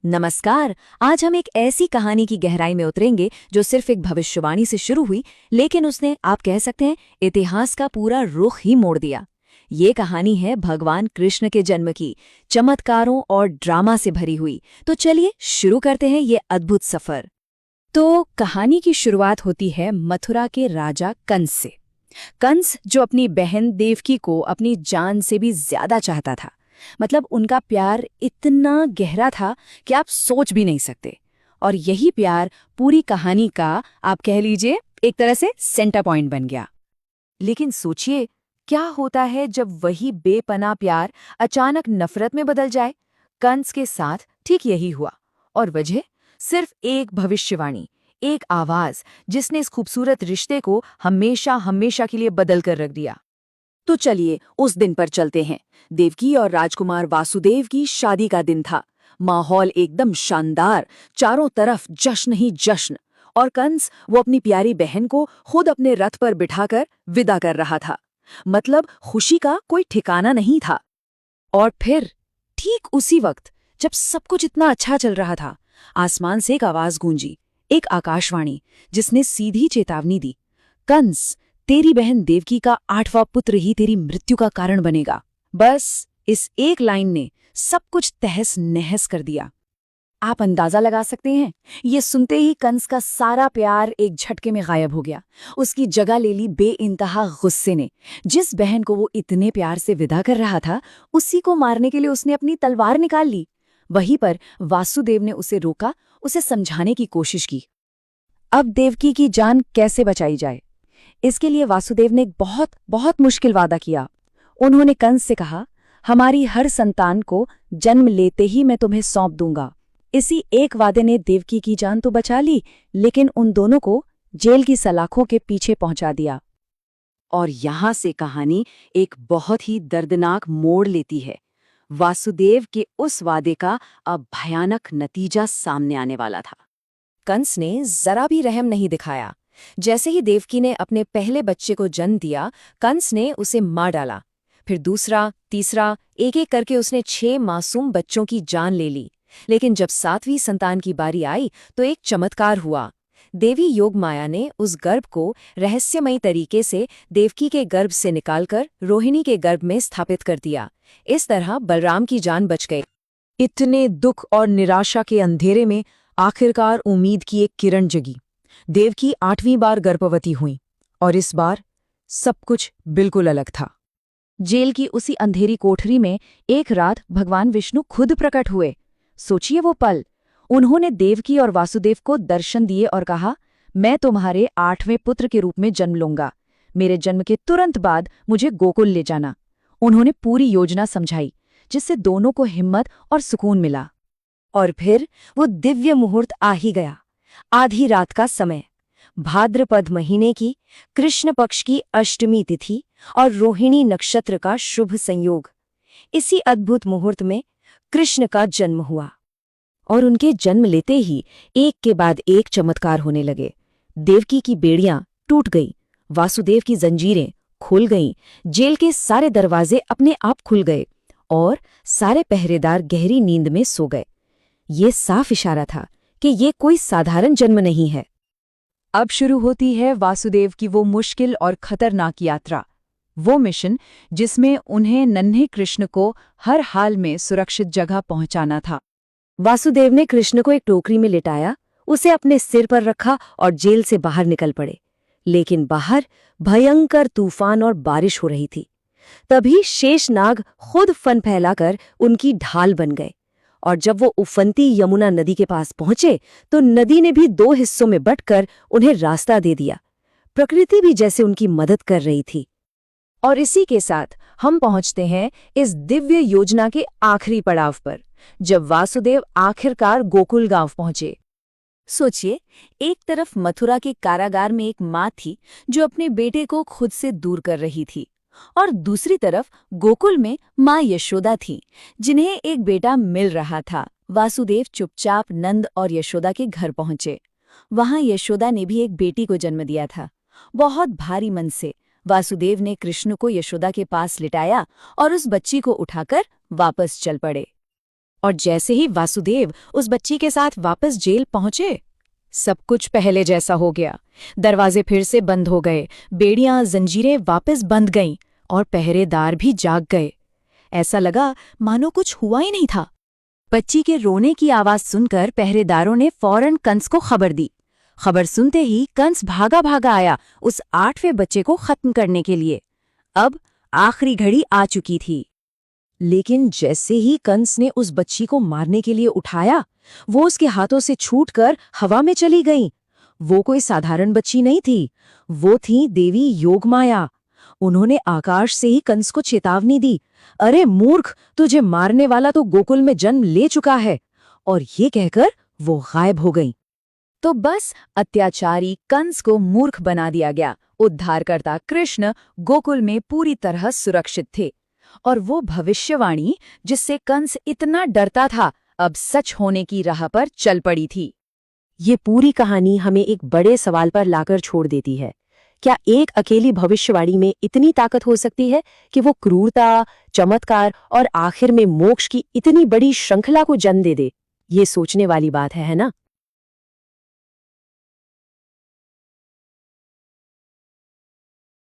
नमस्कार। आज हम एक ऐसी कहानी की गहराई में उतरेंगे जो सिर्फ एक भविष्यवाणी से शुरू हुई, लेकिन उसने, आप कह सकते हैं, इतिहास का पूरा रुख ही मोड़ दिया। ये कहानी है भगवान कृष्ण के जन्म की, चमत्कारों और ड्रामा से भरी हुई। तो चलिए शुरू करते हैं ये अद्भुत सफर। तो कहानी की शुरुआत होती है मथुरा के राजा कंस से। कंस जो अपनी बहन देवकी को अपनी जान से भी ज्यादा चाहता था। मतलब उनका प्यार इतना गहरा था कि आप सोच भी नहीं सकते। और यही प्यार पूरी कहानी का, आप कह लीजिए, एक तरह से सेंटर पॉइंट बन गया। लेकिन सोचिए, क्या होता है जब वही बेपनाह प्यार अचानक नफरत में बदल जाए? कंस के साथ ठीक यही हुआ। और वजह सिर्फ एक भविष्यवाणी, एक आवाज जिसने इस खूबसूरत रिश्ते को हमेशा हमेशा के लिए बदल कर रख दिया। तो चलिए उस दिन पर चलते हैं। देवकी और राजकुमार वासुदेव की शादी का दिन था। माहौल एकदम शानदार, चारों तरफ जश्न ही जश्न। और कंस वो अपनी प्यारी बहन को खुद अपने रथ पर बिठाकर विदा कर रहा था। मतलब खुशी का कोई ठिकाना नहीं था। और फिर ठीक उसी वक्त, जब सब कुछ इतना अच्छा चल रहा था, आसमान से एक आवाज गूंजी, एक आकाशवाणी जिसने सीधी चेतावनी दी, कंस, तेरी बहन देवकी का 8वां पुत्र ही तेरी मृत्यु का कारण बनेगा। बस इस एक लाइन ने सब कुछ तहस नहस कर दिया। आप अंदाजा लगा सकते हैं, ये सुनते ही कंस का सारा प्यार एक झटके में गायब हो गया। उसकी जगह ले ली बेइंतहा गुस्से ने। जिस बहन को वो इतने प्यार से विदा कर रहा था, उसी को मारने के लिए उसने अपनी तलवार निकाल ली। वहीं पर वासुदेव ने उसे रोका, उसे समझाने की कोशिश की। अब देवकी की जान कैसे बचाई जाए, इसके लिए वासुदेव ने एक बहुत बहुत मुश्किल वादा किया। उन्होंने कंस से कहा, हमारी हर संतान को जन्म लेते ही मैं तुम्हें सौंप दूंगा। इसी एक वादे ने देवकी की जान तो बचा ली, लेकिन उन दोनों को जेल की सलाखों के पीछे पहुंचा दिया। और यहां से कहानी एक बहुत ही दर्दनाक मोड़ लेती है। वासुदेव के उस वादे का अब भयानक नतीजा सामने आने वाला था। कंस ने जरा भी रहम नहीं दिखाया। जैसे ही देवकी ने अपने पहले बच्चे को जन्म दिया, कंस ने उसे मार डाला। फिर दूसरा, तीसरा, एक एक करके उसने 6 मासूम बच्चों की जान ले ली। लेकिन जब 7वीं संतान की बारी आई तो एक चमत्कार हुआ। देवी योगमाया ने उस गर्भ को रहस्यमयी तरीके से देवकी के गर्भ से निकालकर रोहिणी के गर्भ में स्थापित कर दिया। इस तरह बलराम की जान बच गई। इतने दुख और निराशा के अंधेरे में आखिरकार उम्मीद की एक किरण जगी। देवकी 8वीं बार गर्भवती हुई, और इस बार सब कुछ बिल्कुल अलग था। जेल की उसी अंधेरी कोठरी में एक रात भगवान विष्णु खुद प्रकट हुए। सोचिए वो पल। उन्होंने देवकी और वासुदेव को दर्शन दिए और कहा, मैं तुम्हारे 8वें पुत्र के रूप में जन्म लूंगा। मेरे जन्म के तुरंत बाद मुझे गोकुल ले जाना। उन्होंने पूरी योजना समझाई, जिससे दोनों को हिम्मत और सुकून मिला। और फिर वो दिव्य मुहूर्त आ ही गया। आधी रात का समय, भाद्रपद महीने की कृष्ण पक्ष की अष्टमी तिथि और रोहिणी नक्षत्र का शुभ संयोग। इसी अद्भुत मुहूर्त में कृष्ण का जन्म हुआ। और उनके जन्म लेते ही एक के बाद एक चमत्कार होने लगे। देवकी की बेड़ियां टूट गई, वासुदेव की जंजीरें खुल गईं, जेल के सारे दरवाजे अपने आप खुल गए और सारे पहरेदार गहरी नींद में सो गए। ये साफ इशारा था कि ये कोई साधारण जन्म नहीं है। अब शुरू होती है वासुदेव की वो मुश्किल और खतरनाक यात्रा, वो मिशन जिसमें उन्हें नन्हे कृष्ण को हर हाल में सुरक्षित जगह पहुंचाना था। वासुदेव ने कृष्ण को एक टोकरी में लिटाया, उसे अपने सिर पर रखा और जेल से बाहर निकल पड़े। लेकिन बाहर भयंकर तूफान और बारिश हो रही थी। तभी शेषनाग खुद फन फैलाकर उनकी ढाल बन गए। और जब वो उफनती यमुना नदी के पास पहुंचे तो नदी ने भी 2 हिस्सों में बंटकर उन्हें रास्ता दे दिया। प्रकृति भी जैसे उनकी मदद कर रही थी। और इसी के साथ हम पहुंचते हैं इस दिव्य योजना के आखिरी पड़ाव पर, जब वासुदेव आखिरकार गोकुल गांव पहुंचे। सोचिए, एक तरफ मथुरा के कारागार में एक माँ थी जो अपने बेटे को खुद से दूर कर रही थी, और दूसरी तरफ गोकुल में माँ यशोदा थी, जिन्हें एक बेटा मिल रहा था। वासुदेव चुपचाप नंद और यशोदा के घर पहुंचे। वहां यशोदा ने भी एक बेटी को जन्म दिया था। बहुत भारी मन से वासुदेव ने कृष्ण को यशोदा के पास लिटाया और उस बच्ची को उठाकर वापस चल पड़े। और जैसे ही वासुदेव उस बच्ची के साथ वापस जेल पहुंचे, सब कुछ पहले जैसा हो गया। दरवाजे फिर से बंद हो गए, बेड़ियां जंजीरें वापस बंध गईं और पहरेदार भी जाग गए। ऐसा लगा मानो कुछ हुआ ही नहीं था। बच्ची के रोने की आवाज सुनकर पहरेदारों ने फौरन कंस को खबर दी। खबर सुनते ही कंस भागा भागा आया उस 8वें बच्चे को खत्म करने के लिए। अब आखिरी घड़ी आ चुकी थी। लेकिन जैसे ही कंस ने उस बच्ची को मारने के लिए उठाया, वो उसके हाथों से छूटकर हवा में चली गई। वो कोई साधारण बच्ची नहीं थी, वो थी देवी योगमाया। उन्होंने आकाश से ही कंस को चेतावनी दी, अरे मूर्ख, तुझे मारने वाला तो गोकुल में जन्म ले चुका है। और ये कहकर वो गायब हो गई। तो बस अत्याचारी कंस को मूर्ख बना दिया गया। उद्धारकर्ता कृष्ण गोकुल में पूरी तरह सुरक्षित थे। और वो भविष्यवाणी जिससे कंस इतना डरता था, अब सच होने की राह पर चल पड़ी थी। ये पूरी कहानी हमें एक बड़े सवाल पर लाकर छोड़ देती है। क्या एक अकेली भविष्यवाणी में इतनी ताकत हो सकती है कि वो क्रूरता, चमत्कार और आखिर में मोक्ष की इतनी बड़ी श्रृंखला को जन्म दे दे? ये सोचने वाली बात है ना?